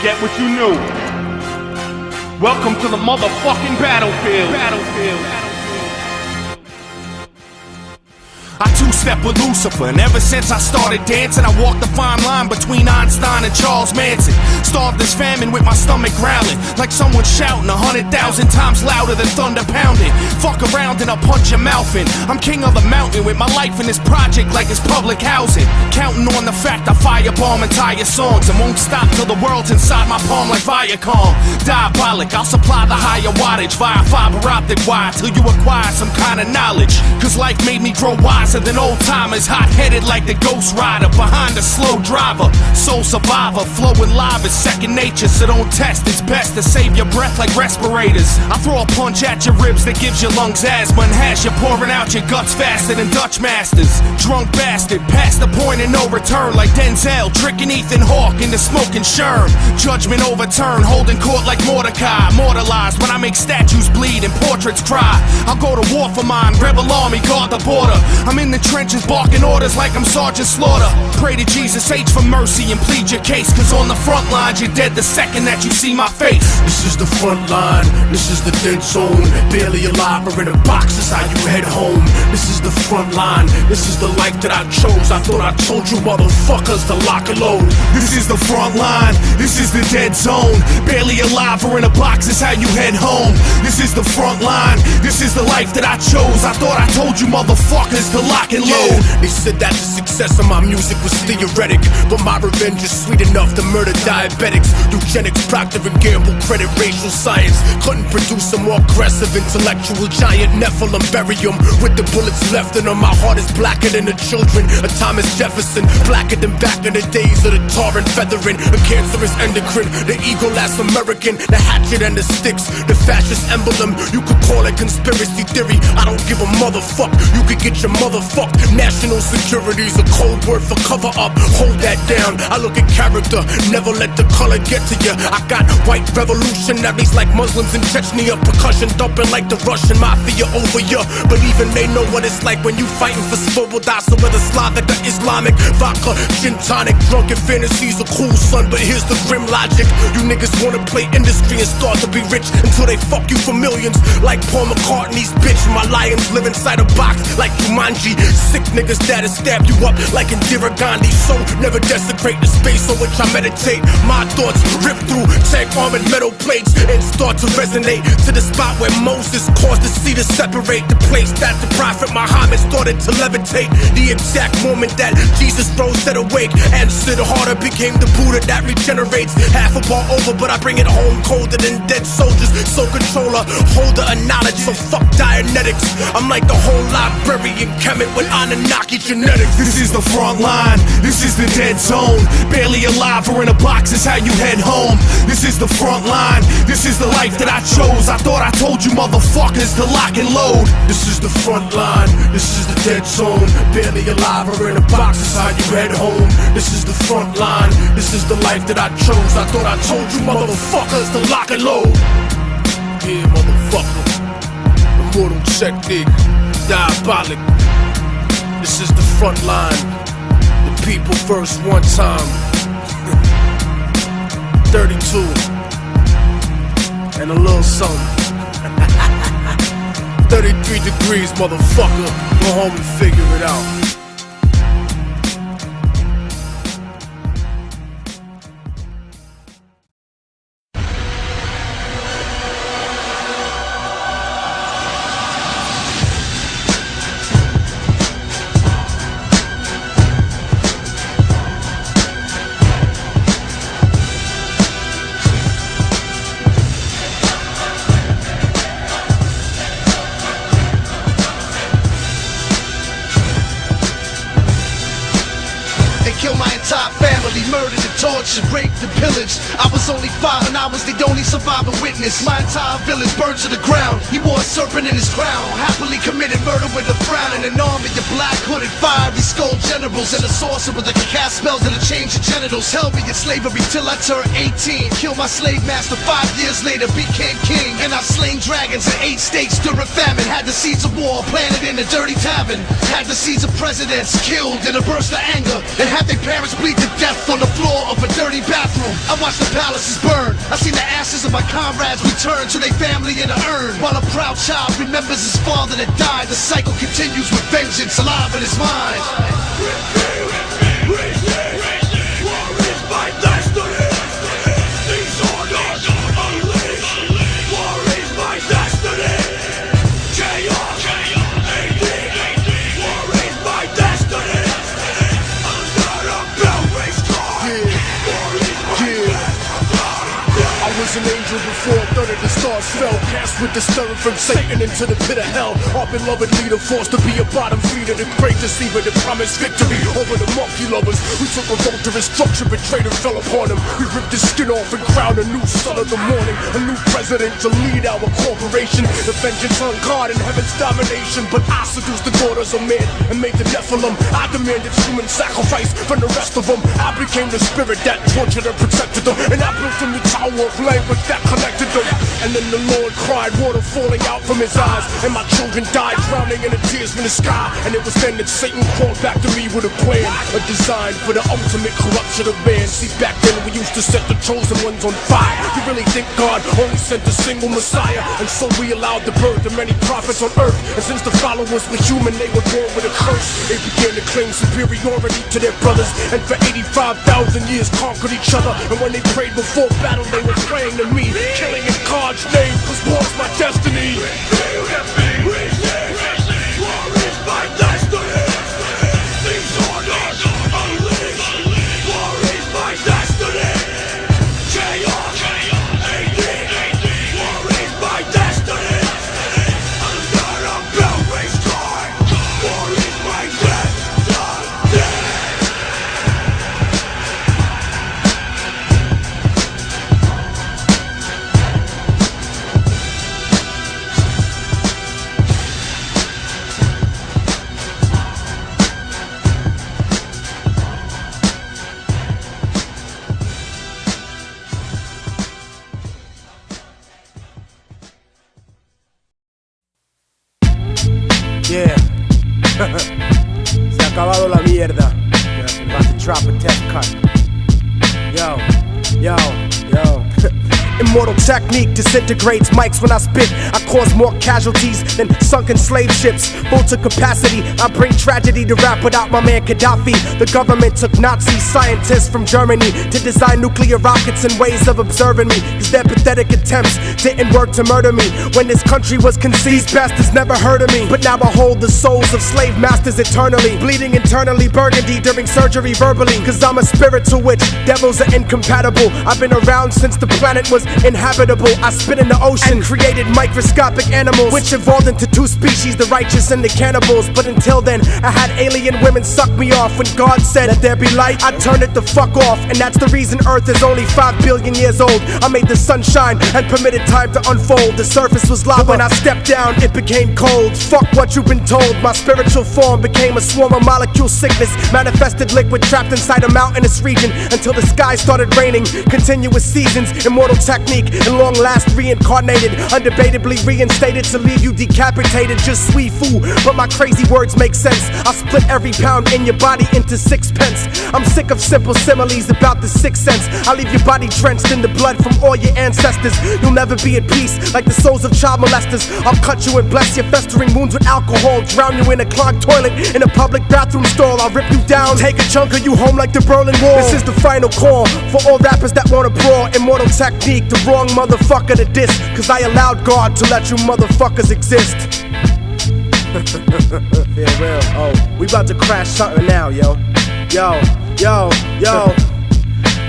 Forget what you knew. Welcome to the motherfucking battlefield. I two-step with Lucifer, and ever since I started dancing, I walked the fine line between Einstein and Charles Manson. Starved this famine with my stomach growling, like someone shouting 100,000 times louder than thunder pounding. Fuck around and I'll punch your mouth in. I'm king of the mountain with my life in this project like it's public housing. Counting on the fact I firebomb entire songs and won't stop till the world's inside my palm like Viacom. Diabolic, I'll supply the higher wattage via fiber optic wire till you acquire some kind of knowledge. Cause life made me grow wiser than old timers, hot-headed like the Ghost Rider behind a slow driver. Soul survivor, flowing live is second nature, so don't test. It's best to save your breath like respirators. I throw a punch at your ribs that gives your lungs asthma and has you pouring out your guts faster than Dutch masters. Drunk bastard, past the point of no return like Denzel, tricking Ethan Hawke into smoking Sherm. Judgment overturned, holding court like Mordecai. Immortalized when I make statues bleed and portraits cry. I'll go to war for mine, rebel army, guard the border. I'm in the trenches barking orders like I'm Sergeant Slaughter. Pray to Jesus H for mercy and plead your case, cause on the front lines you're dead the second that you see my face. This is the front line, this is the dead zone. Barely alive or in a box, is how you head home. This is the front line, this is the life that I chose. I thought I told you motherfuckers to lock and load. This is the front line, this is the dead zone. Barely alive or in a box, is how you head home. This is the front line, this is the life that I chose. I thought I told you motherfuckers to lock and load. They said that the success of my music was theoretic, but my revenge is sweet enough to murder diabetics. Eugenics, Procter & Gamble, credit racial science. Couldn't produce a more aggressive intellectual giant. Nephilim, bury him with the bullets left in him. My heart is blacker than the children of Thomas Jefferson, blacker than back in the days of the tar and feathering. A cancerous endocrine, the eagle last American, the hatchet and the sticks, the fascist emblem. You could call it conspiracy theory, I don't give a motherfuck. You could get your motherfucked. National security's a code word for cover up. Hold that down, I look at character, never let the color get to you. I got white revolutionaries like Muslims in Chechnya, percussion thumping like the Russian mafia over you. But even they know what it's like when you fighting for svoboda. So whether Slavic or Islamic, vodka, gin tonic, drunken fantasies are cool, son. But here's the grim logic: you niggas wanna play industry and start to be rich until they fuck you for millions. Like Paul McCartney's bitch, my lions live inside a box like Jumanji. Sick niggas that'll stab you up like Indira Gandhi. So never desecrate the space on which I meditate. My thoughts rip through tank armored metal plates and start to resonate to the spot where Moses caused the sea to separate. The place that the prophet Muhammad started to levitate. The exact moment that Jesus rose set awake and stood harder became the Buddha that regenerates. Half a bar over, but I bring it home colder than dead soldiers. So controller, holder of knowledge, so fuck Dianetics. I'm like the whole librarian Kemet with Anunnaki genetics. This is the front line, this is the dead zone. Barely alive or in a box is how you head home. This is the front line, this is the life that I chose. I thought I told you motherfuckers to lock and load. This is the front line, this is the dead zone. Barely alive or in a box is how you head home. This is the front line, this is the life that I chose. I thought I told you motherfuckers to lock and load. Yeah, motherfucker, Immortal technique, diabolic. This is the front line, the people first one time. 32 and a little something. 33 degrees, motherfucker. Go home and figure it out. Raped and pillaged. I was only 5 and I was the only surviving witness. My entire village burned to the ground. He wore a serpent in his crown. Happily committed murder with a frown. And an army of black hooded fiery skull generals. And a sorcerer that can cast spells that'll change your genitals. Held me in slavery till I turned 18. Killed my slave master 5 years later. Became king. And I slain dragons in 8 states during famine. Had the seeds of war planted in a dirty tavern. Had the seeds of presidents killed in a burst of anger. And had their parents bleed to death on the floor of a dirty bathroom. I watched the palaces comrades return to their family in a urn, while a proud child remembers his father that died. The cycle continues with vengeance alive in his mind. An angel before a third of the stars fell, cast with the stirring from Satan into the pit of hell. Our beloved leader forced to be a bottom feeder, the great deceiver that promised victory over the monkey lovers. We took a vote to his structure, betrayed and fell upon him. We ripped his skin off and crowned a new son of the morning, a new president to lead our corporation. The vengeance on God and heaven's domination. But I seduced the daughters of men and made the Nephilim. I demanded human sacrifice from the rest of them. I became the spirit that tortured and protected them, and I built them the tower of language that connected them. And then the Lord cried, water falling out from his eyes, and my children died drowning in the tears from the sky. And it was then that Satan crawled back to me with a plan, a design for the ultimate corruption of man. See, back then we used to set the chosen ones on fire. You really think God only sent a single Messiah? And so we allowed the birth of many prophets on earth. And since the followers were human, they were born with a curse. They began to claim superiority to their brothers, and for 85,000 years conquered each other. And when they prayed before battle, they were praying to me, killing in God's name, cause war's my destiny. Yeah. Se ha acabado la mierda. About to drop a test cut. Yo, yo, yo. Immortal technique disintegrates mics when I spit. I cause more casualties than sunken slave ships. Full to capacity, I bring tragedy to rap without my man Gaddafi. The government took Nazi scientists from Germany to design nuclear rockets and ways of observing me, cause their pathetic attempts didn't work to murder me. When this country was conceived, these bastards never heard of me. But now I hold the souls of slave masters eternally, bleeding internally burgundy during surgery verbally, cause I'm a spiritual witch, devils are incompatible. I've been around since the planet was inhabitable. I spit in the ocean and created microscopic animals, which evolved into two species, the righteous and the cannibals. But until then, I had alien women suck me off. When God said that there be light, I turned it the fuck off. And that's the reason Earth is only 5 billion years old. I made the sun shine and permitted time to unfold. The surface was lava, but when I stepped down, it became cold. Fuck what you've been told. My spiritual form became a swarm of molecule sickness, manifested liquid trapped inside a mountainous region, until the sky started raining. Continuous seasons, immortal technique, and long last reincarnated, undebatably reinstated to leave you decapitated. Just sweet fool, but my crazy words make sense. I split every pound in your body into 6 pence. I'm sick of simple similes about the 6th sense. I leave your body drenched in the blood from all your ancestors. You'll never be at peace like the souls of child molesters. I'll cut you and bless your festering wounds with alcohol, drown you in a clogged toilet in a public bathroom stall. I'll rip you down, take a chunk of you home like the Berlin Wall. This is the final call for all rappers that wanna brawl. Immortal technique, the wrong motherfucker to diss, cause I allowed God to let you motherfuckers exist. Yeah, real. Oh, we about to crash something now, yo. Yo, yo, yo.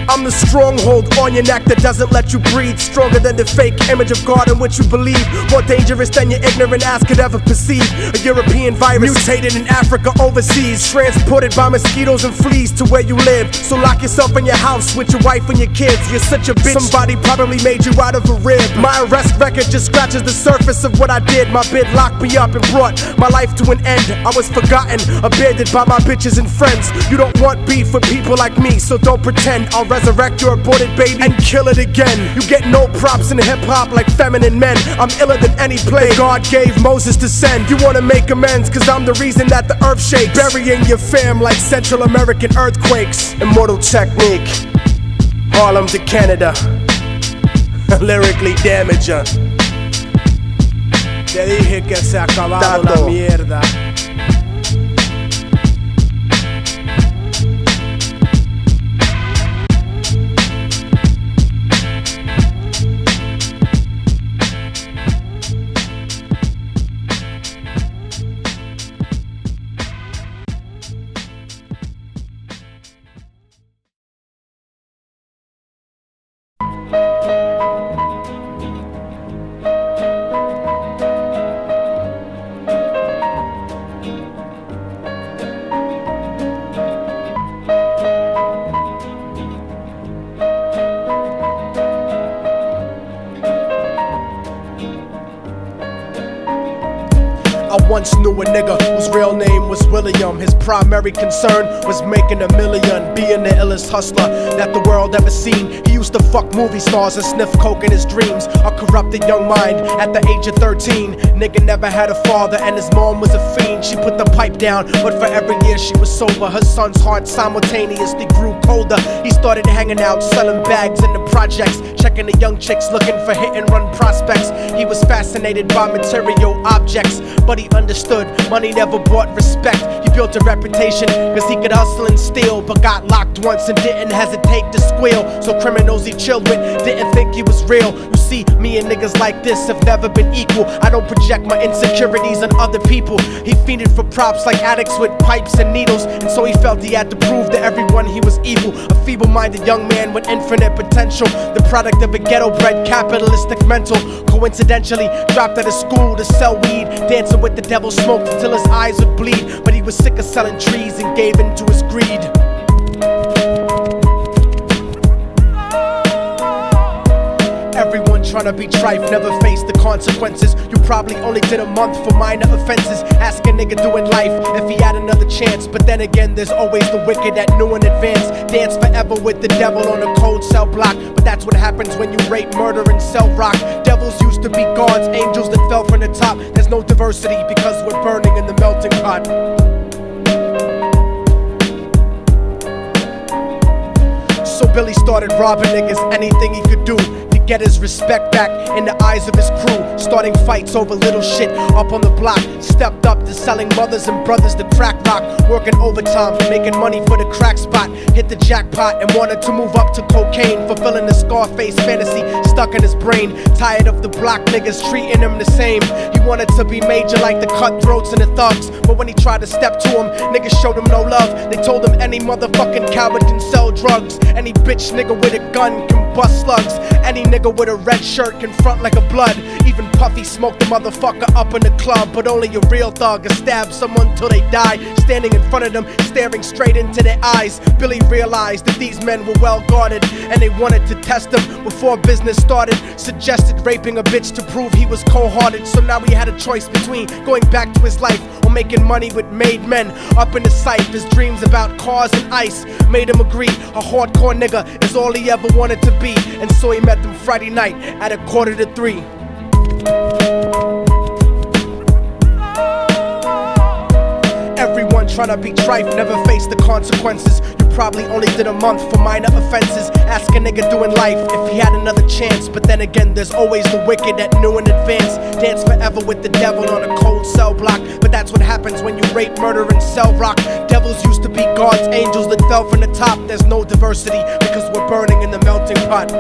I'm the stronghold on your neck that doesn't let you breathe. Stronger than the fake image of God in which you believe. More dangerous than your ignorant ass could ever perceive. A European virus mutated in Africa overseas, transported by mosquitoes and fleas to where you live. So lock yourself in your house with your wife and your kids. You're such a bitch, somebody probably made you out of a rib. My arrest record just scratches the surface of what I did. My bid locked me up and brought my life to an end. I was forgotten, abandoned by my bitches and friends. You don't want beef with people like me, so don't pretend. I'll resurrect your aborted baby and kill it again. You get no props in hip-hop like feminine men. I'm iller than any plague God gave Moses to send. You wanna make amends cause I'm the reason that the earth shakes, burying your fam like Central American earthquakes. Immortal technique, Harlem to Canada. Lyrically damage her. Te dije que se ha acabado la mierda. I once knew a nigga whose real name was William. His primary concern was making a million, being the illest hustler that the world ever seen. He used to fuck movie stars and sniff coke in his dreams. A corrupted young mind at the age of 13. Nigga never had a father and his mom was a fiend. She put the pipe down, but for every year she was sober, her son's heart simultaneously grew colder. He started hanging out, selling bags in the projects, checking the young chicks looking for hit and run prospects. He was fascinated by material objects, but he understood money never brought respect. He built a reputation cause he could hustle and steal, but got locked once and didn't hesitate to squeal. So criminals he chilled with didn't think he was real. You see, me and niggas like this have never been equal. I don't project my insecurities on other people. He fiended for props like addicts with pipes and needles, and so he felt he had to prove to everyone he was evil. A feeble-minded young man with infinite potential, the product of a ghetto-bred capitalistic mental. Coincidentally dropped out of school to sell weed, dancing with the devil, smoked until his eyes would bleed. But he was sick of selling trees and gave in to his greed. Everyone tryna be trife, never face the consequences. You probably only did a month for minor offenses. Ask a nigga doing life if he had another chance. But then again, there's always the wicked that knew in advance. Dance forever with the devil on a cold cell block. But that's what happens when you rape, murder, and sell rock. Devils used to be gods, angels that fell from the top. There's no diversity because we're burning in the melting pot. So Billy started robbing niggas, anything he could do to get his respect back in the eyes of his crew. Starting fights over little shit up on the block. Stepped up to selling mothers and brothers the crack rock. Working overtime, making money for the crack spot. Hit the jackpot and wanted to move up to cocaine, fulfilling the Scarface fantasy stuck in his brain. Tired of the block niggas treating him the same. He wanted to be major like the cutthroats and the thugs, but when he tried to step to him, niggas showed him no love. They told him any motherfucking coward can sell drugs. Any bitch nigga with a gun can bust slugs. Any nigga with a red shirt can front like a blood. Even Puffy smoked the motherfucker up in the club. But only a real thug can stab someone till they die. Standing in front of them, staring straight into their eyes, Billy realized that these men were well guarded, and they wanted to test him before business started. Suggested raping a bitch to prove he was cold-hearted. So now he had a choice between going back to his life or making money with made men. Up in the sight, his dreams about cars and ice made him agree a hardcore nigga is all he ever wanted to be. And so he met them Friday night at 2:45. Everyone tryna be trife, never face the consequences. You probably only did a month for minor offenses. Ask a nigga doing life if he had another chance. But then again, there's always the wicked that knew in advance. Dance forever with the devil on a cold cell block. But that's what happens when you rape, murder, and sell rock. Devils used to be gods, angels that fell from the top. There's no diversity because we're burning in the melting pot.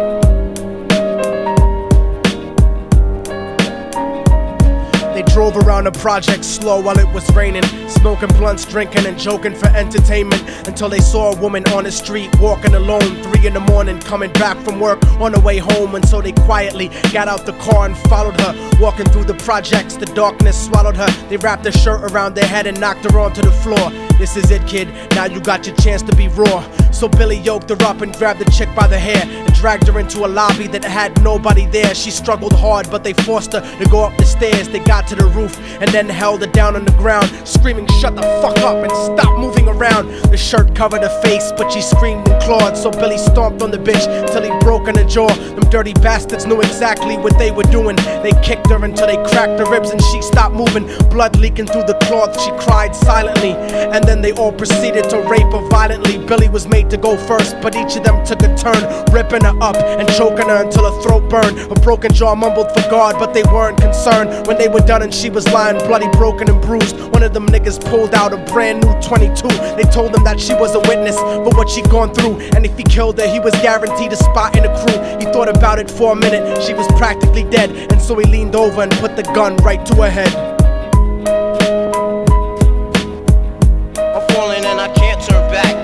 They drove around the project slow while it was raining, smoking blunts, drinking and joking for entertainment, until they saw a woman on the street walking alone, 3 in the morning, coming back from work on her way home. And so they quietly got out the car and followed her. Walking through the projects, the darkness swallowed her. They wrapped her shirt around their head and knocked her onto the floor. This is it, kid, now you got your chance to be raw. So Billy yoked her up and grabbed the chick by the hair and dragged her into a lobby that had nobody there. She struggled hard, but they forced her to go up the stairs. They got to the roof and then held her down on the ground, screaming, "Shut the fuck up and stop moving around." The shirt covered her face, but she screamed and clawed. So Billy stomped on the bitch till he broke in her jaw. Them dirty bastards knew exactly what they were doing. They kicked her until they cracked her ribs and she stopped moving. Blood leaking through the cloth, she cried silently. And then they all proceeded to rape her violently. Billy was made to go first, but each of them took a turn, ripping her up and choking her until her throat burned. Her broken jaw mumbled for God, but they weren't concerned. When they were done and she was lying bloody, broken and bruised, one of them niggas pulled out a brand new 22. They told him that she was a witness for what she'd gone through, and if he killed her, he was guaranteed a spot in the crew. He thought about it for a minute, she was practically dead, and so he leaned over and put the gun right to her head. I'm falling and I can't turn back.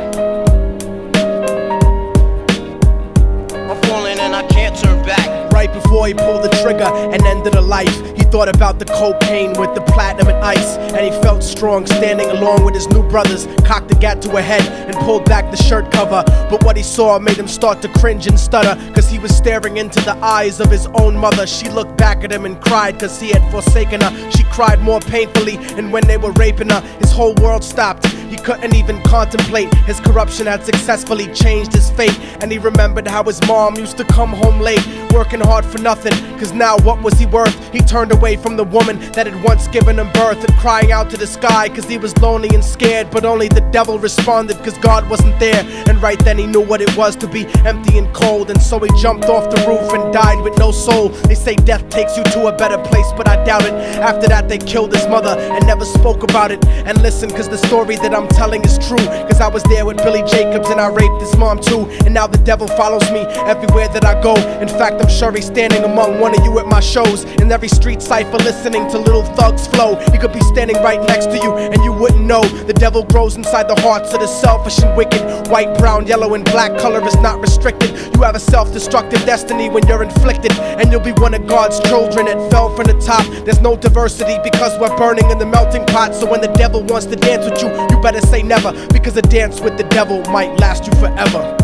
I'm falling and I can't turn back. Right before he pulled the trigger and ended her life, he thought about the cocaine with the platinum and ice, and he felt strong standing along with his new brothers, cocked the gat to her head and pulled back the shirt cover. But what he saw made him start to cringe and stutter, cause he was staring into the eyes of his own mother. She looked back at him and cried cause he had forsaken her. She cried more painfully, and when they were raping her, his whole world stopped. He couldn't even contemplate. His corruption had successfully changed his fate, and he remembered how his mom used to come home late, working hard for nothing, cause now what was he worth? He turned away from the woman that had once given him birth, and crying out to the sky cause he was lonely and scared. But only the devil responded cause God wasn't there, and right then he knew what it was to be empty and cold, and so he jumped off the roof and died with no soul. They say death takes you to a better place, but I doubt it. After that they killed his mother and never spoke about it. And listen, cause the story that I'm telling is true, cause I was there with Billy Jacobs and I raped his mom too. And now the devil follows me everywhere that I go. In fact, I'm sure he's standing among one of you at my shows, in every street cipher listening to Little Thug's flow. He could be standing right next to you and you wouldn't know. The devil grows inside the hearts of the selfish and wicked. White, brown, yellow and black color is not restricted. You have a self-destructive destiny when you're inflicted, and you'll be one of God's children that fell from the top. There's no diversity because we're burning in the melting pot. So when the devil wants to dance with you, you better say never, because a dance with the devil might last you forever.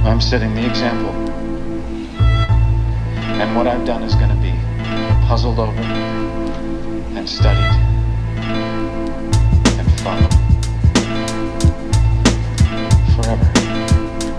I'm setting the example. And what I've done is going to be puzzled over and studied and followed forever.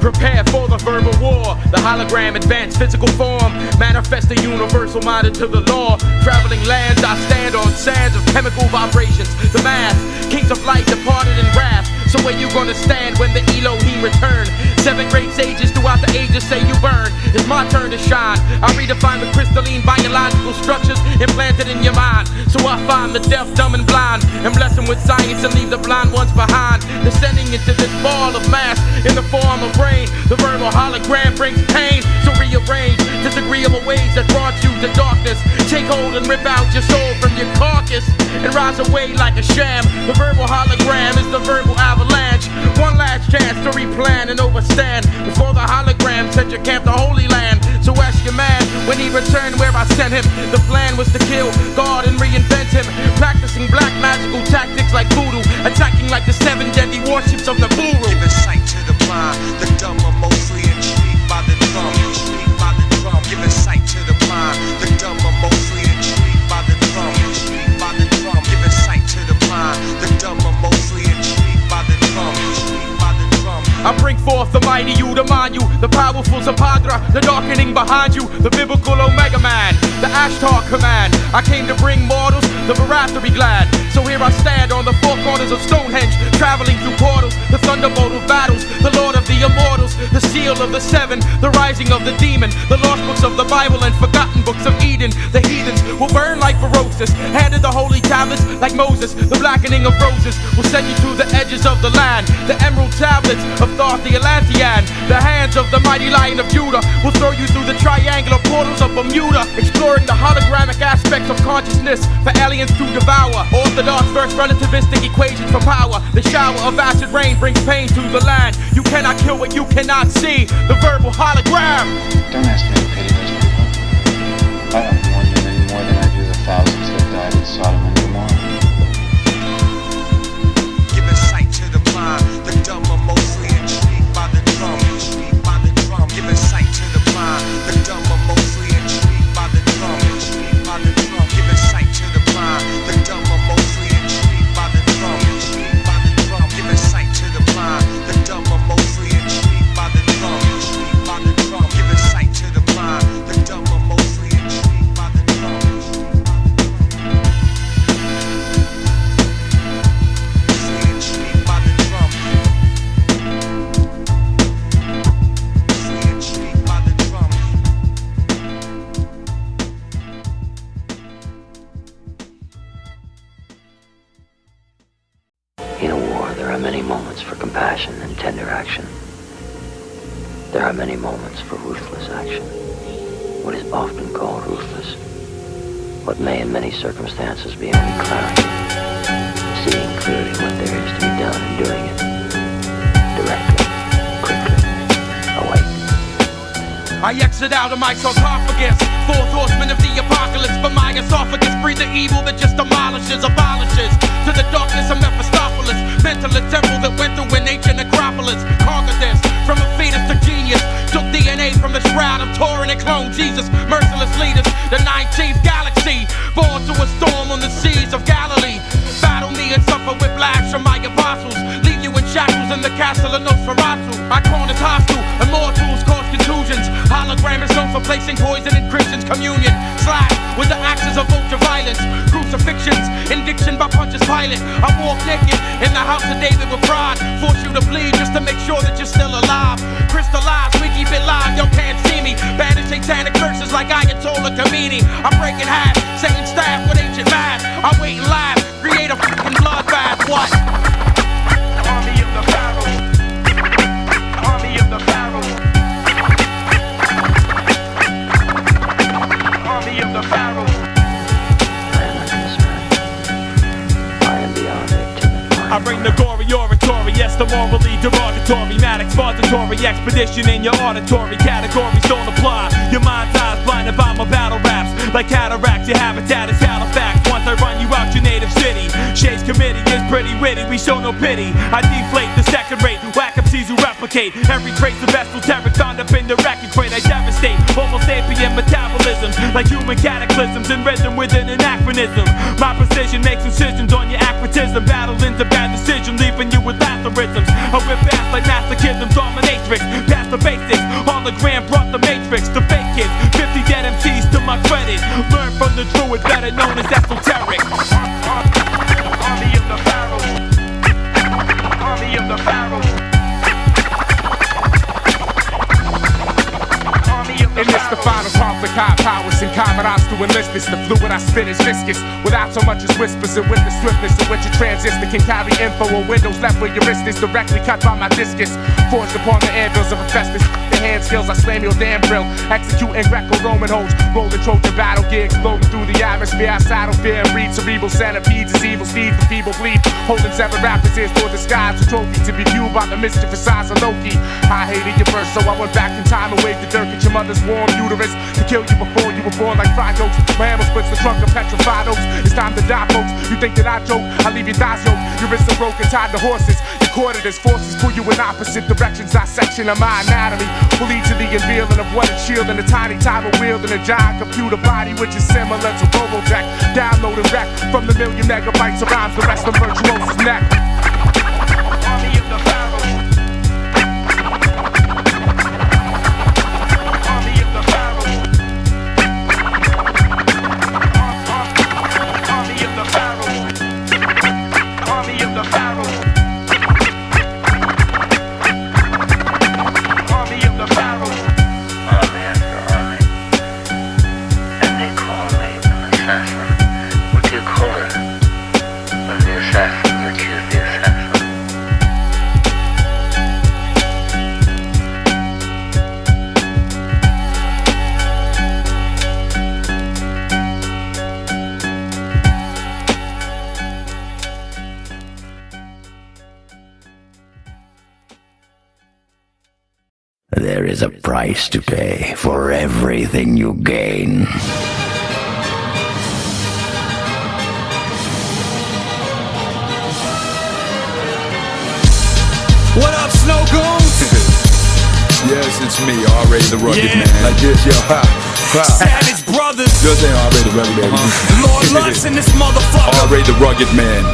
Prepare for the verbal war. The hologram advanced physical form. Manifest the universal minded to the law. Traveling lands, I stand on sands of chemical vibrations. The math, kings of light departed in wrath. So where you gonna stand when the Elohim return? 7 great sages throughout the ages say you burn. It's my turn to shine. I redefine the crystalline biological structures implanted in your mind. So I find the deaf, dumb and blind, and bless them with science and leave the blind ones behind. Descending into this ball of mass in the form of rain. The verbal hologram brings pain. So rearrange disagreeable ways that brought you to darkness. Take hold and rip out your soul from your carcass and rise away like a sham. The verbal hologram is the verbal avalanche. One last chance to replan and overstand before the hologram set your camp to Holy Land. So ask your man when he returned where I sent him. The plan was to kill God and reinvent him, practicing black magical tactics like voodoo, attacking like the 7 deadly warships of Naburu. Giving sight to the blind, the dumb are mostly intrigued by the drum. Intrigued by the drum. Giving sight to the blind, the dumb are mostly intrigued by the drum. Intrigued by the drum. Giving sight to the blind, the dumb are mostly intrigued by the drum. Intrigued by the drum. I bring forth the mighty you, the Manu, the powerful Zapadra, the darkening behind you, the biblical Omega Man, the Ashtar command. I came to bring mortals the Barath to be glad. So here I stand on the 4 corners of Stonehenge, traveling through portals, the thunderbolt of battles, the Lord of the Immortals, the seal of the 7, the rising of the demon, the lost books of the Bible and forgotten books of Eden. The heathens will burn like ferocious, handed the holy tablets like Moses. The blackening of roses will send you to the edges of the land, the emerald tablets of Thoth the Atlantean. The hands of the mighty Lion of Judah will throw you through the triangular portals of Bermuda, exploring the hologramic aspects of consciousness for aliens to devour. Orthodox first relativistic equation for power. The shower of acid rain brings pain to the land. You cannot kill what you cannot see. The verbal hologram. Don't ask me to pity those people. I don't mourn them any more than I do the thousands that died at Sodom and Gomorrah. Giving sight to the blind, the dumb are mostly intrigued by the drum. Intrigued by the drum. Giving sight to the blind, the dumb are mostly intrigued by the drum. Intrigued by the drum. Giving sight to the blind, the dumb are mostly intrigued by the drum. Intrigued by the drum. Giving sight to the blind, the dumb are mostly intrigued by the drum. Intrigued by the drum. Giving sight to the many moments for ruthless action. What is often called ruthless, what may in many circumstances be only clarity, seeing clearly what there is to be done and doing it, directly, quickly, awake. I exit out of my sarcophagus, fourth horseman of the apocalypse, but my esophagus breathe the evil that just demolishes, abolishes, to the darkness of Mephistopheles, mental a temple that went through an ancient necropolis, conquered this, from a fetus to genius, took DNA from the shroud of Turin and cloned Jesus, merciless leaders, the 19th galaxy, born to a storm on the seas of Galilee, battle me and suffer whiplash from my apostles, leave you in shackles in the castle of Nosferatu, I cornered hostile, immortals cause contusions, hologram is known for placing poison in Christians' communion, slash with the axes of ultra violence, crucifixions, indiction by Pontius Pilate, I walk naked in the house of David with pride, force you to bleed just to make sure that you're still alive, crystallized, we keep it live, y'all can't see me, banish satanic curses like Ayatollah Khomeini, I break in half, Satan staff with ancient math, I wait and laugh, create a fucking bloodbath, what? Army of the Pharaoh, Army of the Pharaoh, Army of the Pharaoh. I bring the gory oratory, yes, the morally derogatory, mad expository, expedition in your auditory, categories don't apply, your mind's eyes blinded by my battle raps, like cataracts, your habitat is Halifax, once I run you out your native city, Shades committee is pretty witty, we show no pity, I deflate the second rate, whack MCs who replicate, every trace of esoteric found up in the record crate, I devastate, homo sapien metabolisms, like human cataclysms, in rhythm with an anachronism, my precision makes incisions on your acrotism, battle into bad decision, leaving you with aphorisms. I whip ass like masochism, dominatrix, past the basics. Hologram brought the matrix, the fake kids. 50 dead MCs to my credit. Learn from the druid, better known as esoteric. Army of the Pharaoh. Army of the Pharaoh. And it's the final conflict, high powers and commandants to enlist this. The fluid I spit is viscous, without so much as whispers, and with the swiftness in which a transistor can carry info or windows left where your wrist is directly cut by my discus, forged upon the anvils of Hephaestus. The hand skills I slam your damn drill, executing Greco-Roman holds, rolling Trojan battle gear, exploding through the atmosphere. I saddle fear and breed cerebral centipedes as evil steeds the feeble bleed, holding seven rappers ears toward the skies, a trophy to be viewed by the mischievous eyes of Loki. I hated your verse, so I went back in time and waved the dirt at your mother's warm uterus to kill you before you were born like fried oaks. My hammer splits the trunk of petrified oaks. It's time to die, folks. You think that I joke? I leave your thighs yoked. Your wrists are broken, tied to horses. Your coordinates forces pull you in opposite directions. Dissection of my anatomy will lead to the unveiling of what it's shielding. A tiny time of wielding a giant computer body which is similar to Robotech. Download and wreck from the million megabytes of rhymes the rest of virtuoso's neck. Army of the Pharaoh. There is a price to pay for everything you gain. What up, Snowgoons? Yes, it's me, already the rugged man. Like this, yo, ha. Savage Brothers. Just ain't already the rugged man. Lord Lux in this motherfucker. Already the rugged man.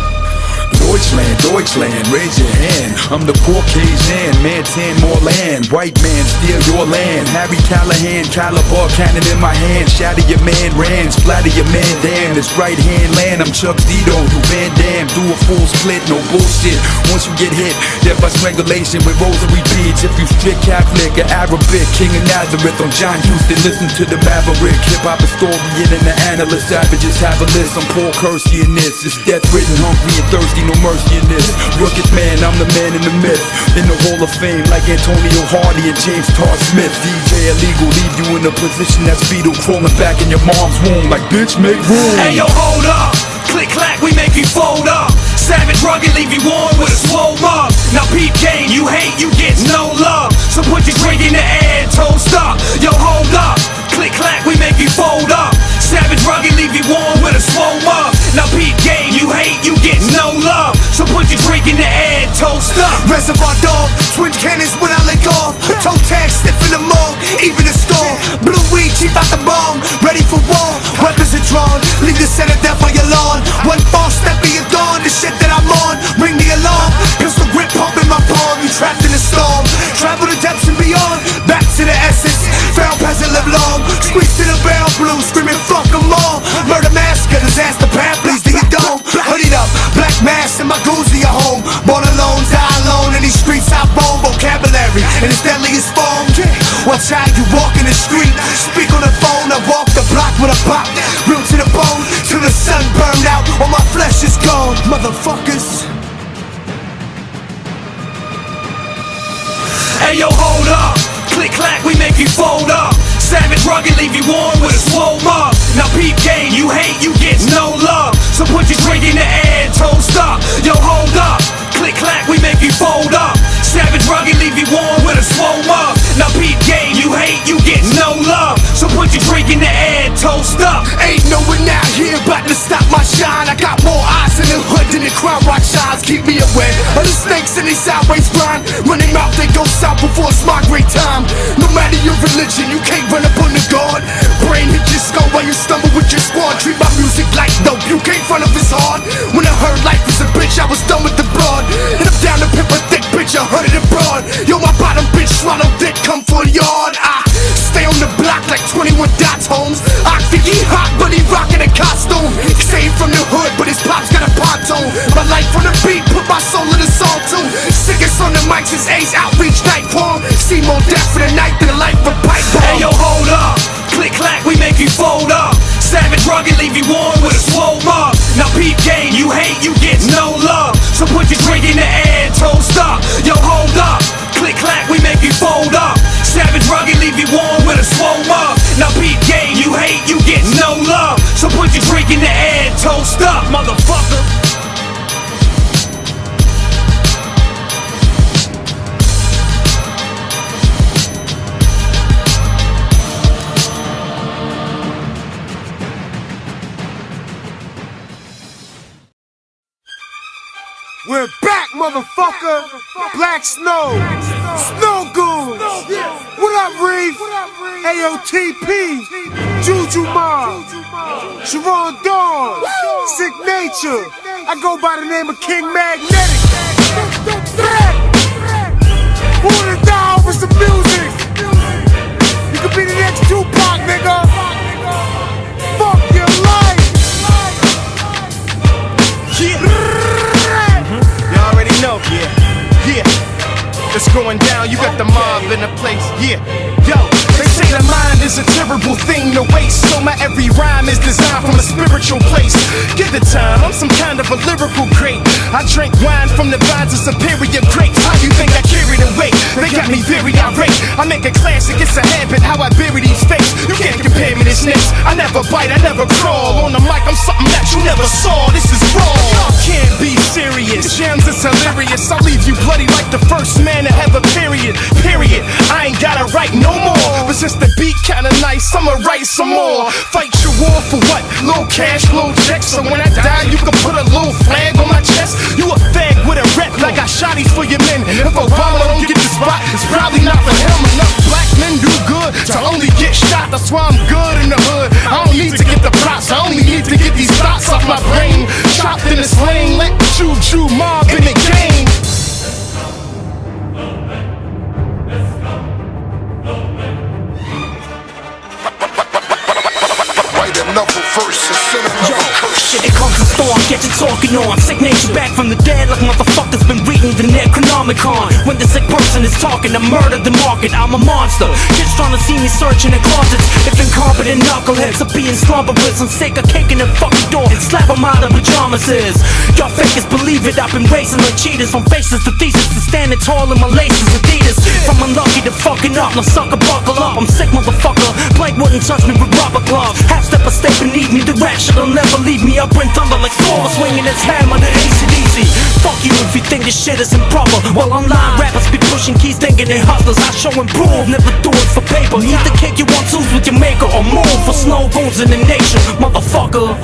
Deutschland, Deutschland, raise your hand. I'm the Caucasian, man, 10 more land. White man, steal your land. Harry Callahan, caliber cannon in my hand. Shatter your man, Rand, splatter your man, damn. This right hand land, I'm Chuck Zito, you Van Damme. Do a full split, no bullshit. Once you get hit, death by strangulation with rosary beads. If you strict Catholic or Arabic, King of Nazareth on John Houston, listen to the Maverick. Hip-hop historian and the analyst, savages have a list. I'm Paul Kersey in this, it's death written, hungry and thirsty, no mercy in this. Rugged man, I'm the man in the myth. In the Hall of Fame like Antonio Hardy and James Todd Smith. DJ illegal, leave you in a position that's fetal. Crawling back in your mom's womb like bitch, make room. Hey yo, hold up. Click clack, we make you fold up. Savage rugged, leave you warm with a swole mug. Now peep game, you hate, you get no love. So put your drink in the air, toast up. Yo, hold up. Click clack, we make you fold up. Savage rugged, leave you warm with a swole mug. Now peep game, you hate, you get no love. So put your drink in the air, toast up. Reservoir dog, twin cannons when I let off. Toe tag, stiff in the mall, even the storm. Blue weed, cheap out the bomb, ready for war. Weapons are drawn, leave the center death on your lawn. One false step of your dawn, the shit that I'm on. Ring the alarm, pistol grip pump in my palm. You trapped in the storm, travel the depths and beyond. Back to the essence, feral peasant live long. Squeeze to the barrel blue, screaming fuck them all. Murder massacre, disaster path, please to your dome. Hooded up, black mask in my goons to your home. Born alone, die alone, in these streets I roam. Vocabulary in its deadliest form. Watch how you walk in the street, speak on the phone. I walk the block with a pop, real to the bone, till the sun burned out, all my flesh is gone. Motherfuckers. Hey yo, hold up. Click clack, we make you fold up. Savage rugged, leave you warm with a swole mug. Now peep game, you hate, you get no love. So put your drink in the air, toast up. Yo, hold up. Click clack, we make you fold up. Savage rugged, leave you warm with a swole mug. Now peep game, you hate, you get no love. So put your drink in the air, toast up. Ain't no one out here about to stop my shine. I got more eyes in the hood than the crown rock shines. Keep me aware of the snakes in these sideways grind. Running mouth, they go south before it's my great time. No matter your religion, you can't run up on the guard. Brain hit your skull while you stumble with your squad. Treat my music like dope, you can't front of it's hard. When I heard life was a bitch, I was done with the broad. And I'm down to pimp a thick bitch, 100 abroad. Yo, my bottom bitch swallow dick, come for the yard. I stay on the block like 21 dots, Holmes. I think he hot, but he rockin' a costume. Saved from the hood, but his pop's got a pontoon. My life on the beat, put my soul in the song too. Sickest on the mic since A's outreach night form. See more death for the night than a life for pipe bomb. Hey yo, hold up. Click clack, we make you fold up. Savage rugged, leave you warm with a swole mug. Now peep game, you hate, you get no love. So put your drink in the air, toast up. Yo, hold up. Click clack, we make you fold up. Savage rugged, leave you warm with a swole mug. Now peep game, you hate, you get no love. So put your drink in the air, toast up, motherfucker. We're back, motherfucker! Black Snow! Snowgoons! What up, Reef? AOTP! Juju Mob! Sharon Dawn! Sick Nature! I go by the name of King Magnetic! Who wanna die over some music? You could be the next Tupac, nigga! Fuck your life! No, yeah, it's going down, you got the mob in the place, yeah, yo, they say the mind is a terrible thing to waste, so my every rhyme is designed from a spiritual place, give the time, I'm some kind of a lyrical crate, I drink wine from the vines of superior grapes, how you think I carry the weight, they got me very irate, I make a classic, it's a habit, how I bury these fakes, you can't compare me to snakes, I never bite, I never crawl, on the mic I'm something that you never saw, this is raw, y'all can't be serious, jams is hilarious, I'll leave you bloody like the first man to have a period, I ain't gotta write no more, but since the beat kinda nice, I'ma write some more, fight your war for what, little cash, little checks, so when I die you can put a little flag on my chest, you a fag with a rep, like I shotties for your men, and if Obama don't get the spot, it's probably not for him, enough black men do good to only get shot, that's why I'm good in the hood, I don't need to get the props, I only need to get these thoughts off my brain, chopped in this lane, let Juju Mob in the game. another verse and send another curse. Shit, it comes to storm, get you talking on. Sick nature back from the dead like motherfuckers been reading the Necronomicon. When the sick person is talking, I murder the market. I'm a monster. Kids trying to see me searching in closets. If incompetent knuckleheads are being slumberous, I'm sick of kicking the fucking door and slap them out of pajamas. Y'all fakers believe it, I've been racing like cheaters. From faces to thesis to standing tall in my laces, Adidas. From unlucky to fucking up, no sucker buckle up. I'm sick motherfucker, Blake wouldn't touch me with rubber gloves. Half step or stay beneath me, the rap shit'll never leave me. I bring thunder like Thor, swinging his hammer to AC/DC. Fuck you if you think this shit is improper. While online rappers be pushing keys, thinking they hustlers. I show and prove, never do it for paper. Either kick you on twos with your maker or move for Snowgoons in the nation, motherfucker.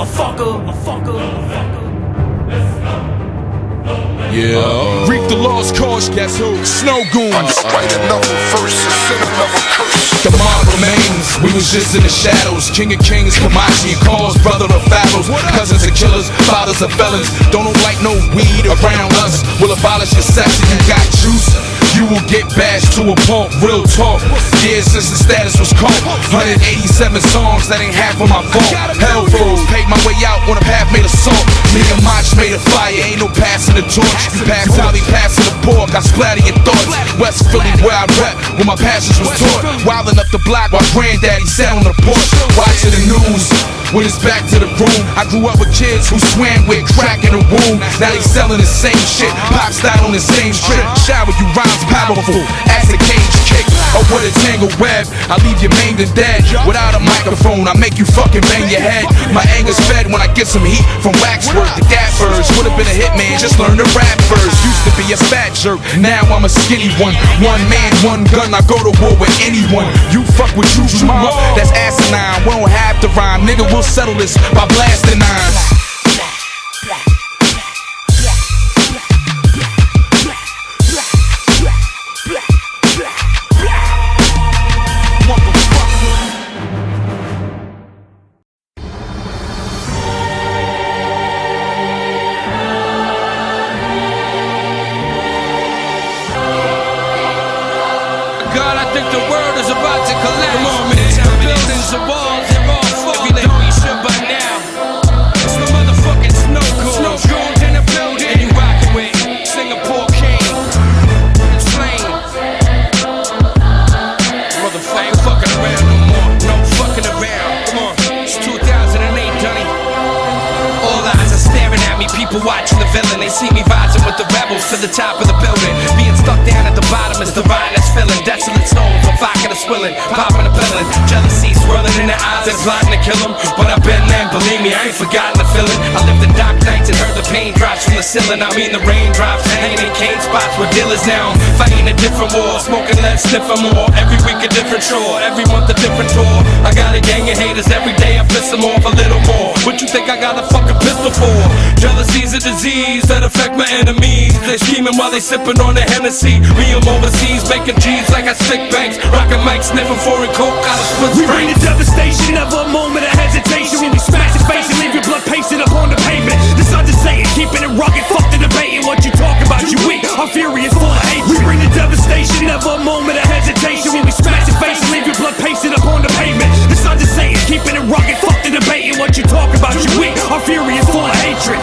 Yeah, reap the lost cause, guess who? Snowgoons. Write another verse and send another curse. The mob remains, we was just in the shadows. King of kings, Kamachi and Cause, brother of pharaohs. Cousins of killers, fathers of felons. Don't like no weed around us. We'll abolish your section, you got juice. You will get bashed to a pulp, real talk. Years since the status was caught. 187 songs, that ain't half of my fault. Hell froze, paid my way out on a path made of salt. Me and Mach made a fire, ain't no passing the torch. You pass how they passing the pork, I splatter your thoughts. West Philly where I rep, where my passions was taught. Wildin' up the block while granddaddy sat on the porch. Watching the news, when it's back to the room. I grew up with kids who swam with crack in the womb. Now they selling the same shit, pop style on the same strip. Shower you rhymes powerful, as a cage kick. Or what a tangled web, I leave you maimed and dead. Without a microphone, I make you fucking bang your head. My anger's fed when I get some heat from Waxwork. The Gappers would've been a hitman, just learn to rap first. Used to be a fat jerk, now I'm a skinny one. One man, one gun, I go to war with anyone. You fuck with you, mom, that's asinine. We don't have to rhyme, nigga, we'll settle this by blasting nines. God, I think the world is about to collapse. Come on, man. The buildings, the walls, they're all falling. You know you should by now. It's the motherfucking Snowgoons. Snowgoons in the building. And you rockin' with Singapore King. Slain. Motherfucker, I ain't fucking around no more. No fucking around. Come on. It's 2008, Dunny. All eyes are staring at me. People watching the villain. They see me rising with the rebels to the top of the building. Being stuck down at the bottom is the ride that's filling. Desolate souls, a vodka that's swilling, popping a pillin'. Jealousy swirling in their eyes, they're plotting to kill them. But I've been there, believe me, I ain't forgotten the feeling. I lived the dark nights and heard the pain drops from the ceiling. I mean the raindrops, hanging in cane spots with dealers now. Fighting a different war, smoking less, sniffing more. Every week a different chore, every month a different tour. I got a gang of haters, every day I piss them off a little more. What you think I got a fucking pistol for? Jealousy's a disease that affect my enemies. They scheming while they sipping on the Hennessy. Me, I'm overseas, making G's like I stick banks. Rockin' mic, sniffing foreign coke, out of split We bring the devastation, never a moment of hesitation. When we smash your face and leave your blood pasted up on the pavement. The sun just saying, keeping it rugged, fuck the debating. What you talk about, you weak, our fury is full of hate. We bring the devastation, never a moment of hesitation. When we smash your face and leave your blood pasted up on the pavement. The sun just saying, keeping it rugged, fuck the debating. What you talk about, you weak, our fury is full of hatred.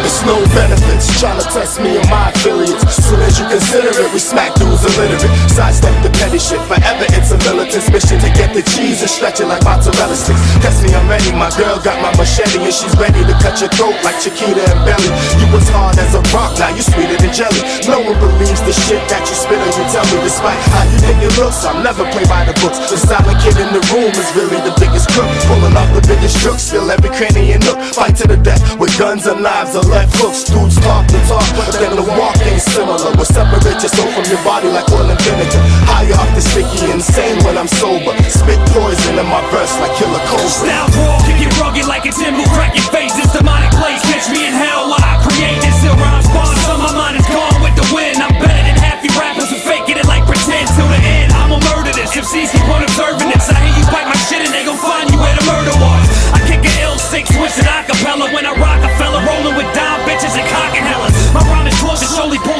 It's no benefits, tryna test me and my affiliates. Soon as you consider it, we smack dudes illiterate. Sidestep the petty shit, forever it's a militant's mission to get the cheese and stretch it like mozzarella sticks. Test me, I'm ready, my girl got my machete and she's ready to cut your throat like Chiquita and Belly. You was hard as a rock, now you sweeter than jelly. No one believes the shit that you spit or you tell me. Despite how you think it looks, I'll never play by the books. The silent kid in the room is really the biggest crook, pulling off the biggest tricks, still every cranny and nook. Fight to the death with guns and knives or left hooks. Dudes talk the talk, but then the walk ain't similar. We'll separate your soul from your body like oil and vinegar. High off the sticky, insane when I'm sober. Spit poison in my verse like Killer Cobra. Style raw, kick it rugged like a timber, crack your face. This demonic place, catch me in hell while I create this ill rhyme spawn. So my mind is gone with the wind. I'm better than half you rappers who faking it like pretend till the end. I'ma murder this, MCs keep on observing this. I hear you bite my shit and they gon' find you where the murder was. I kick an L6, switch it acapella when I rock a fella, rolling with dime bitches and cock and hellas. My rhyme is close, it's only born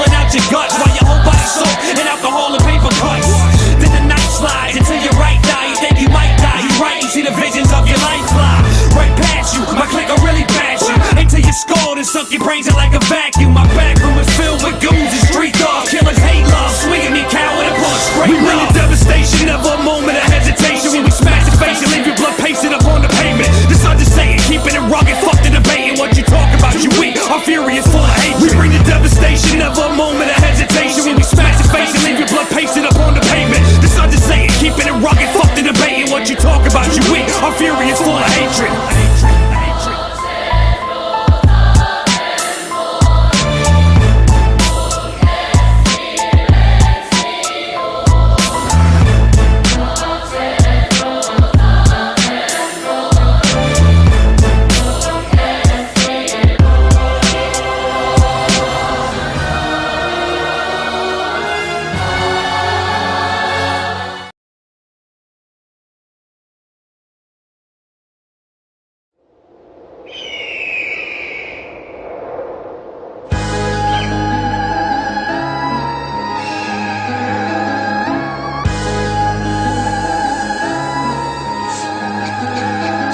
suck your brains out like a vacuum. My back room is filled with goons and street dogs. Killers hate love, swinging me coward and pull a straight. We bring the devastation, never a moment of hesitation. When we smash your face and leave your blood pasted up on the pavement. This I'm just saying, keeping it rugged, fuck the debating. What you talk about, you weak, our fury is full of hate. We bring the devastation, never a moment of hesitation. When we smash your face and leave your blood pasted up on the pavement. This I'm just saying, keeping it rugged, fuck the debating. What you talk about, you weak, our fury is full of hatred.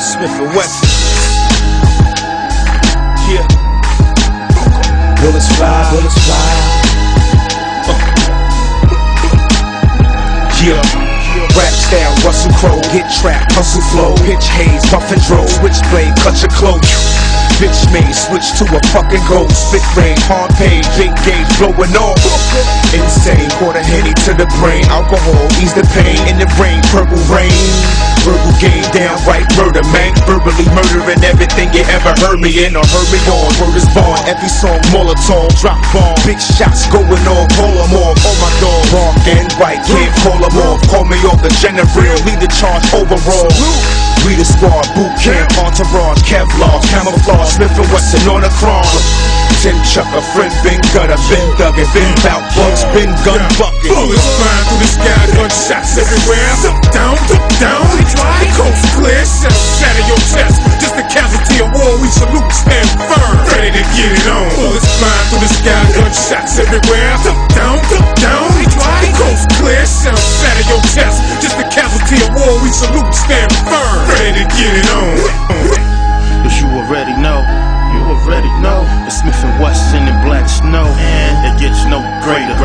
Smith and Wesson. Yeah. Bullets fly, bullets fly. Yeah. Rap style, Russell Crowe, hit trap, hustle flow, pitch haze, buffin' drove, switchblade, cut your clothes. Bitch made, switch to a fucking ghost. Spit range, hard page, big gauge, blowing off. Insane, quarter Henny to the brain. Alcohol, ease the pain. In the rain, purple rain. Verbal game, downright murder, man. Verbally murdering everything you ever heard me in or heard me on. Word is born, every song, Molotov, drop bomb. Big shots going on, call them off. Oh my dog, wrong and right, can't call them off. Call me off the general, lead the charge overall. We the squad, boot camp, entourage, Kevlar, camouflage, Smith and Wesson on the crawl. Tin chucker, friend been gutter, been thuggin', been bout bugs, been gun bucket. Bullets flying through the sky, gunshots everywhere. Up, down, the coast clear, shatter your chest. Just a casualty of war, we salute, stand firm, ready to get it on. Bullets flying through the sky, gunshots everywhere. Up, down, the coast clear, shatter your chest. Just a casualty of war, we salute, stand firm, ready to get it on. Cause you already know. You already know it's Smith and Wesson and Black Snow, and it gets no greater.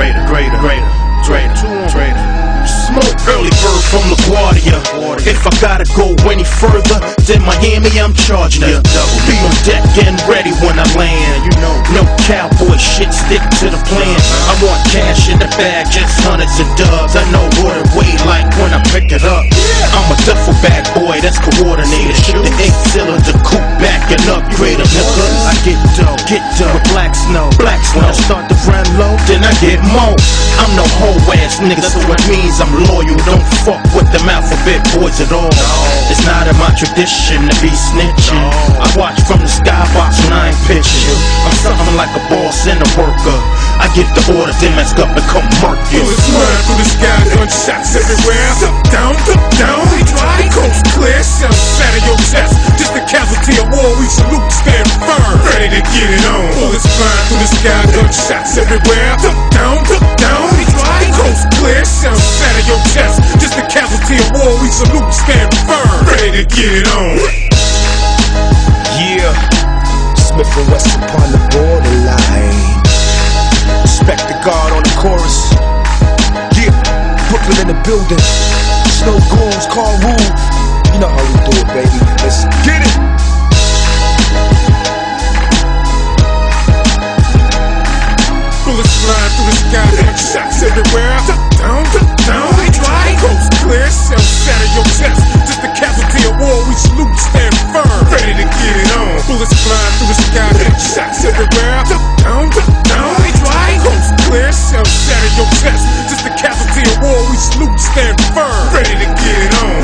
Smoke early bird from LaGuardia. If I gotta go any further than Miami, I'm charging ya. Be on deck and ready when I land. You know, no cowboy shit, stick to the plan. I want cash in the bag, just hundreds of dubs. I know what it weigh like when I pick it up. I'm a duffel bag boy, that's coordinated. Ship the 8-cylinder coupe back and upgrade a nigga. I get dough with Black Snow. When I start to run low, then I get more. I'm no whole ass nigga, so it means I'm loyal. Don't fuck with them alphabet boys at all. It's not in my tradition to be snitching. I watch from the skybox when I ain't pitching. I'm something like a boss and a worker. I get the order, then mask up and come murk you. Bullets flying through the sky, gunshots everywhere. Up, down, the coast clear, shatter your chest. Just a casualty of war, we salute, stand firm, ready to get it on. Bullets flying through the sky, gunshots everywhere. Up, down, the coast clear, shatter your chest. Just a casualty of war, we salute, stand firm, ready to get it on. Yeah, Smith and Wesson upon the borderline. Respect the guard on the chorus. Yeah, Brooklyn in the building. Snowgoons, call rule. You know how we do it, baby. Let's get it. Bullets flying through the sky, gunshots everywhere. Up, down, the coast clear, shatter your chest. Just a casualty of war, we salute, stand firm, ready to get it on. Bullets flying through the sky, gunshots everywhere. Up, down, the coast clear, shatter your chest. Just a casualty of war, we salute, stand firm, ready to get it on.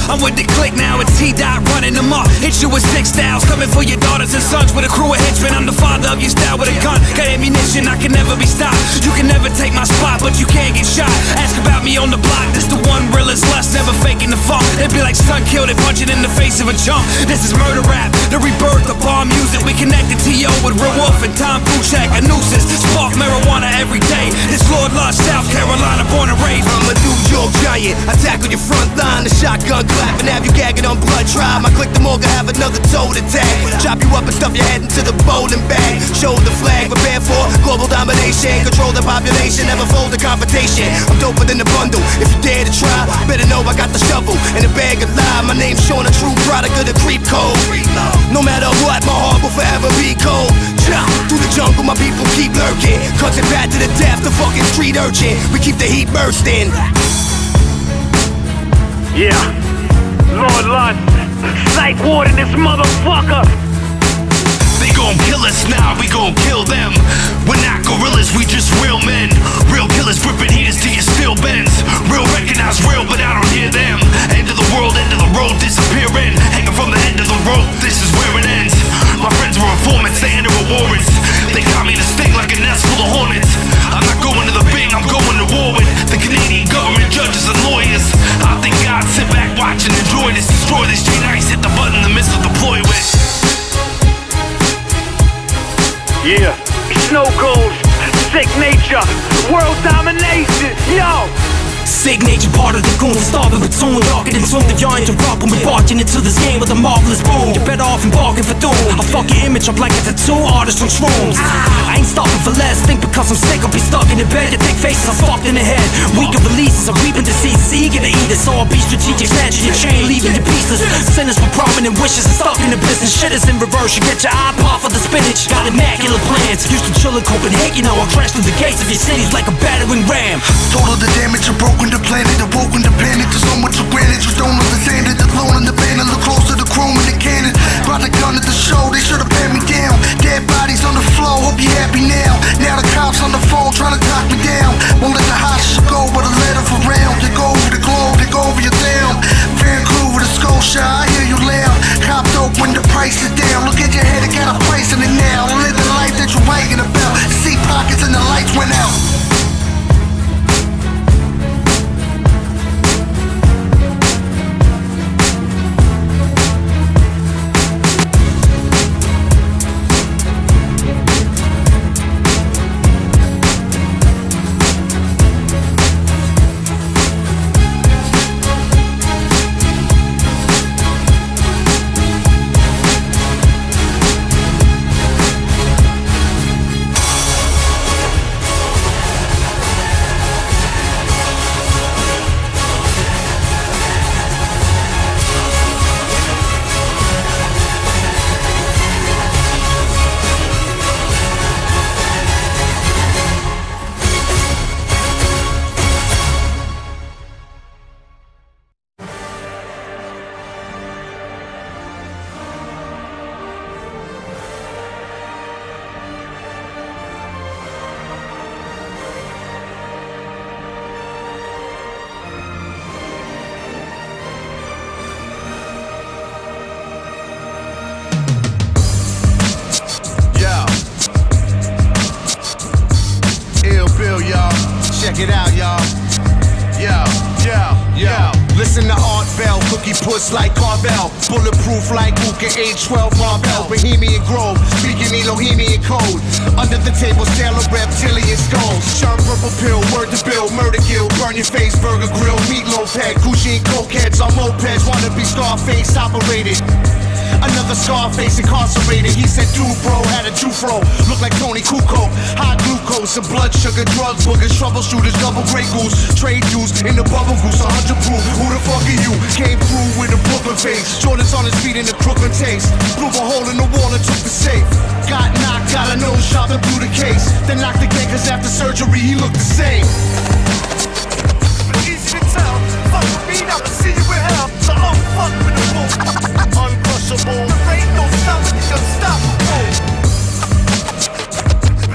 I'm with the click now, it's T-Dot running them up. Hit you with 6 styles, coming for your daughters and sons with a crew of henchmen. I'm the father of your style with a gun, got ammunition, I can never be stopped. You can never take my spot, but you can't get shot. Ask about me on the block, this the one real is lust, never faking the funk. It'd be like son killed it, punching in the face of a chump. This is murder rap, the rebirth of bomb music. We connected T.O. with Real Wolf and Tom Kuchak, a nuisance. Spark marijuana every day. This Lord Lust, South Carolina, born and raised. I'm a New York giant, I tackle your front line, the shotgun clap, and have you gagging on blood tribe. I click the morgue, I have another toe to tag. Chop you up and stuff your head into the bowling bag. Shoulder flag, prepare for global domination. Control the population, never fold the confrontation. I'm doper than the bundle, if you dare to try, better know I got the shovel and a bag of lime. My name's Sean, a true product of the creep code. No matter what, my heart will forever be cold. Through the jungle, my people keep lurking. Cuts it bad to the death, the fucking street urchin. We keep the heat bursting. Yeah, Lord Lust, psych ward in this motherfucker. They gon' kill us now, we gon' kill them. We're not gorillas, we just real men. Real killers gripping heaters to your steel bends. Real recognize real, but I don't hear them. End of the world, end of the road, disappearing. Hanging from the end of the rope, this is where it ends. My friends were informants, they enter with warrants. They got me in a sting like a nest full of hornets. I'm not going to the Bing, I'm going to war with the Canadian government, judges and lawyers. I think God sit back, watch and enjoy this. Destroy this J-Nice, hit the button the missile deploy with. Yeah, Snowgoons, sick nature, world domination, yo! Sick nature, part of the goons, starving platoon. Darker than tomb, the yarn to rock when we're barking into this game with a marvelous boom. You're better off embarking for doom. I'll fuck your image up like a tattoo artist on shrooms. I ain't stopping for less, think because I'm sick I'll be stuck in the bed. Your thick faces are fucked in the head. Weaker releases, I'm reaping diseases, eager to eat it. So I'll be strategic, snatching your chain, leaving you pieces. Sinners with prominent wishes and stuck in the business. Shit is in reverse, you get your eye pop for the spinach. Got immaculate plans, used to chill in Copenhagen. Now I crash through the gates of your cities like a battering ram. Total the damage, I broken the planet, awoken the panic. There's so much granted, you don't understand it. Alone in the band, look close to the chrome and the cannon. Brought the gun at the show, they should've pat me down. Dead bodies on the floor, hope you happy now. Now the cops on the phone trying to talk me down. Won't let the hostage go, but a letter for round. They go over the globe, they go over your town. Vancouver to Scotia, I hear you loud. Cop dope when the price is down. Look at your head, it got a price in it now. Live the life that you're writing about. See pockets and the lights went out. Check it out, y'all. Yo. Listen to Art Bell, cookie puss like Carvel. Bulletproof like Luca, H12 Marvel. Bohemian Grove, speaking Elohimian code. Under the table, sailor reptilian skulls. Churn purple pill, word to bill, murder kill. Burn your face, burger grill, meatloaf head. Gucci and cokeheads on mopeds, wanna be Scarface operated. Another Scarface incarcerated. He said, dude, bro, had a Jufro. Look like Tony Kukoc. High glucose, some blood sugar, drug boogers, troubleshooters, double Grey Goose. Trade dues in the bubble goose, 100 proof. Who the fuck are you? Came through with a Brooklyn face. Jordan's on his feet in the Crooklyn taste. Blew a hole in the wall and took the safe. Got knocked, got a nose shot and blew the case. Then knocked again, cause after surgery he looked the same. Easy to tell, fuck with me, I'ma see you in hell. So don't fuck with the bull. Uncrushables, there ain't no stopping, it's unstoppable.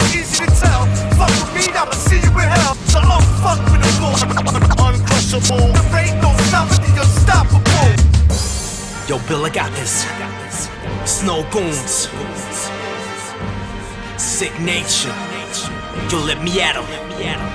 Easy to tell, fuck with me, I'ma see you in hell. So don't fuck with the bull. Uncrushables, there ain't no stopping, it's unstoppable. Yo, Bill, I got this. Snowgoons. Sick nature. Yo, let me at 'em.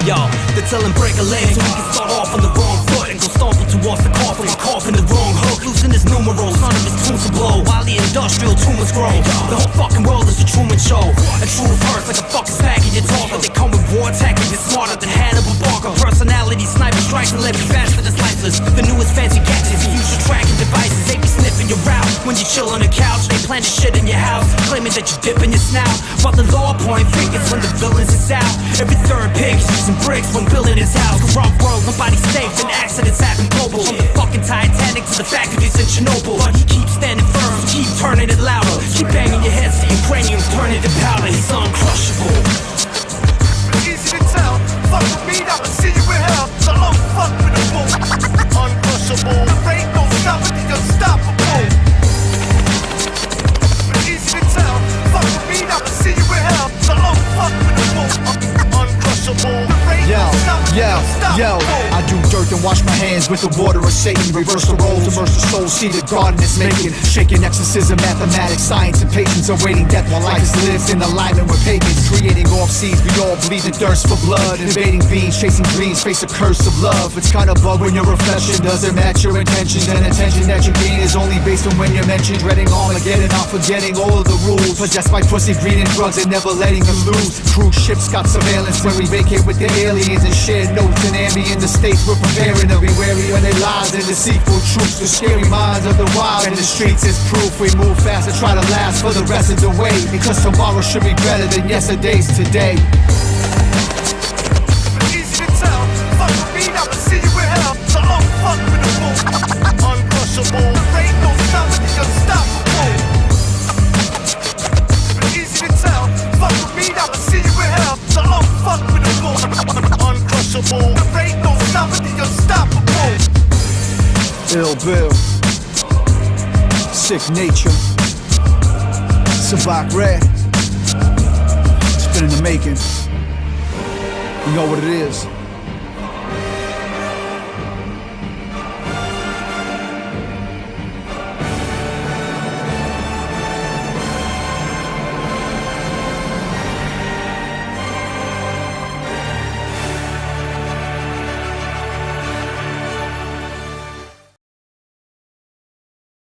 Yo, they're telling break a leg so we can start off on the wrong foot and go stomping towards the coffin and coughing the wrong hook. Losing his numerals, none of his tunes will blow while the industrial tumors grow. The whole fucking world is a Truman show. A true hurts like a fucking snack in your talker. They come with war tactics, it's smarter than Hannibal Barker. Personality, sniper strikes and let me faster than sliceless. The newest fancy gadgets, use your tracking devices. They be sniffing your route when you chill on the couch. They plan to shit in your house, claiming that you dip in your snout. But the law point fingers when the villains is out. Every third pig is using bricks when building his house. Corrupt world, nobody's safe and accidents happen global. From the fucking Titanic to the factories in Chernobyl. But he keeps standing firm, so keep turning it louder. Keep banging your heads till your cranium's turning to powder. He's uncrushable. Easy to tell, fuck with me, I'ma see you in hell. So unfuckable, uncrushable. There ain't no stopping the unstoppable. Easy to tell, fuck with me, I'ma see you in hell. So unfuckable, uncrushable. Yo, I do dirt and wash my hands with the water of Satan. Reverse the roles, immerse the soul, see the garden is making. Shaking exorcism, mathematics, science, and patience. Awaiting death while life is lived in alignment with pagans. Creating off seeds, we all bleed the thirst for blood. Invading beings, chasing dreams, face a curse of love. It's kinda bug when your reflection doesn't match your intentions. And attention that you gain is only based on when you're mentioned. Dreading Armageddon, not forgetting all of the rules. Possessed by pussy, greed, and drugs, and never letting them lose. Cruise ships got surveillance when we vacate with the aliens and share notes and ambient the states. We're preparing to be wary when they lies and deceitful truths. The scary minds of the wild and the streets is proof. We move fast and try to last for the rest of the way, because tomorrow should be better than yesterday's today. Easy to tell, fuck with me, I'ma see you in hell. So unfuckable, uncrushable. There ain't no stopping the unstoppable. Easy to tell, fuck with me, I'ma see you in hell. So unfuckable, uncrushable. There ain't no stopping the unstoppable. Ill Bill, sick nature, Sabak Red. It's been in the making. You know what it is.